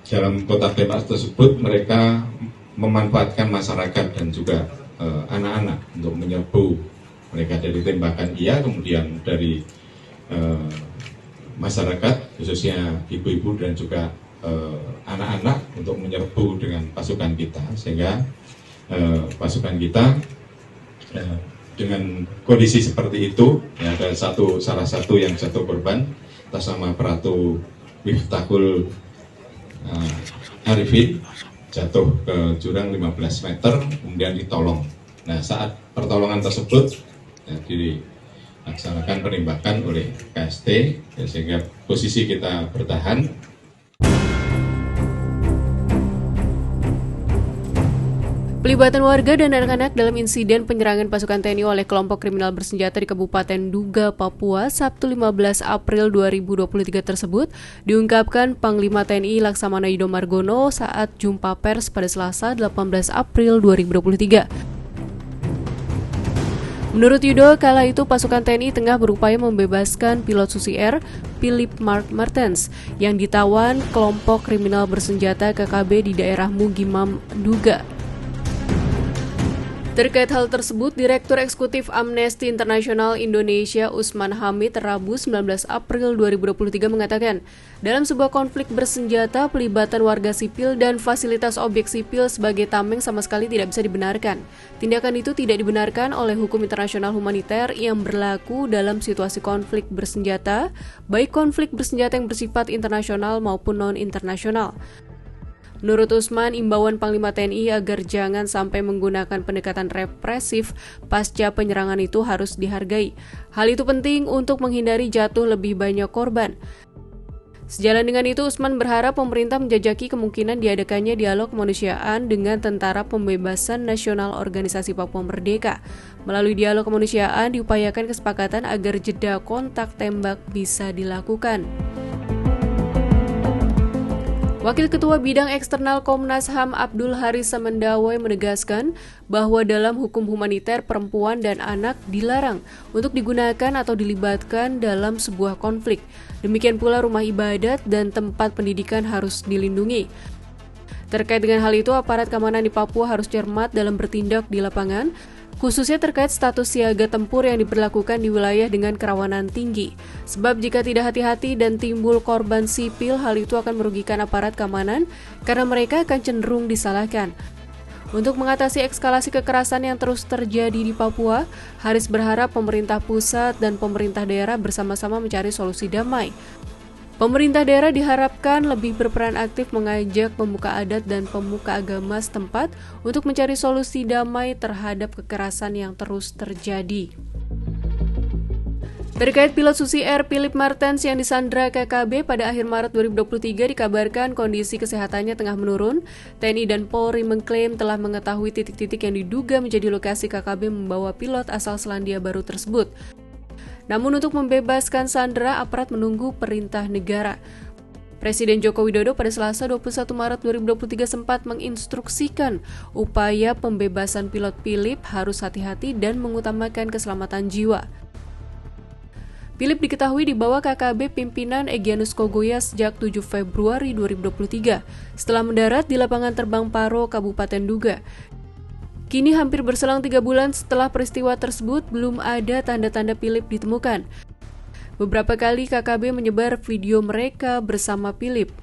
dalam kotak tembak tersebut mereka memanfaatkan masyarakat dan juga anak-anak untuk menyerbu mereka dari tembakan kemudian dari masyarakat khususnya ibu-ibu dan juga anak-anak untuk menyerbu dengan pasukan kita, sehingga pasukan kita dengan kondisi seperti itu ya, ada salah satu yang jatuh korban atas nama Pratu Miftahul Arifin, jatuh ke jurang 15 meter kemudian ditolong. Nah, saat pertolongan tersebut ya, dilaksanakan penembakan oleh KST ya, sehingga posisi kita bertahan. Pelibatan warga dan anak-anak dalam insiden penyerangan pasukan TNI oleh kelompok kriminal bersenjata di Kabupaten Duga, Papua, Sabtu 15 April 2023 tersebut diungkapkan Panglima TNI Laksamana Yudo Margono saat jumpa pers pada Selasa 18 April 2023. Menurut Yudo, kala itu pasukan TNI tengah berupaya membebaskan pilot Susi Air, Philip Mark Martens, yang ditawan kelompok kriminal bersenjata KKB di daerah Mugimam, Duga. Terkait hal tersebut, Direktur Eksekutif Amnesty International Indonesia Usman Hamid Rabu 19 April 2023 mengatakan, dalam sebuah konflik bersenjata, pelibatan warga sipil dan fasilitas objek sipil sebagai tameng sama sekali tidak bisa dibenarkan. Tindakan itu tidak dibenarkan oleh hukum internasional humaniter yang berlaku dalam situasi konflik bersenjata, baik konflik bersenjata yang bersifat internasional maupun non-internasional. Menurut Usman, imbauan Panglima TNI agar jangan sampai menggunakan pendekatan represif pasca penyerangan itu harus dihargai. Hal itu penting untuk menghindari jatuh lebih banyak korban. Sejalan dengan itu, Usman berharap pemerintah menjajaki kemungkinan diadakannya dialog kemanusiaan dengan Tentara Pembebasan Nasional Organisasi Papua Merdeka. Melalui dialog kemanusiaan diupayakan kesepakatan agar jeda kontak tembak bisa dilakukan. Wakil Ketua Bidang Eksternal Komnas HAM Abdul Haris Samendawai menegaskan bahwa dalam hukum humaniter perempuan dan anak dilarang untuk digunakan atau dilibatkan dalam sebuah konflik. Demikian pula rumah ibadat dan tempat pendidikan harus dilindungi. Terkait dengan hal itu, aparat keamanan di Papua harus cermat dalam bertindak di lapangan, khususnya terkait status siaga tempur yang diberlakukan di wilayah dengan kerawanan tinggi. Sebab jika tidak hati-hati dan timbul korban sipil, hal itu akan merugikan aparat keamanan karena mereka akan cenderung disalahkan. Untuk mengatasi eskalasi kekerasan yang terus terjadi di Papua, Haris berharap pemerintah pusat dan pemerintah daerah bersama-sama mencari solusi damai. Pemerintah daerah diharapkan lebih berperan aktif mengajak pemuka adat dan pemuka agama setempat untuk mencari solusi damai terhadap kekerasan yang terus terjadi. Terkait pilot Susi Air Philip Martens yang disandra KKB pada akhir Maret 2023 dikabarkan kondisi kesehatannya tengah menurun. TNI dan Polri mengklaim telah mengetahui titik-titik yang diduga menjadi lokasi KKB membawa pilot asal Selandia Baru tersebut. Namun untuk membebaskan sandera, aparat menunggu perintah negara. Presiden Joko Widodo pada Selasa 21 Maret 2023 sempat menginstruksikan upaya pembebasan pilot Philip harus hati-hati dan mengutamakan keselamatan jiwa. Philip diketahui dibawa KKB pimpinan Egyanus Kogoya sejak 7 Februari 2023 setelah mendarat di lapangan terbang Paro, Kabupaten Duga. Kini hampir berselang 3 bulan setelah peristiwa tersebut, belum ada tanda-tanda Philip ditemukan. Beberapa kali KKB menyebar video mereka bersama Philip.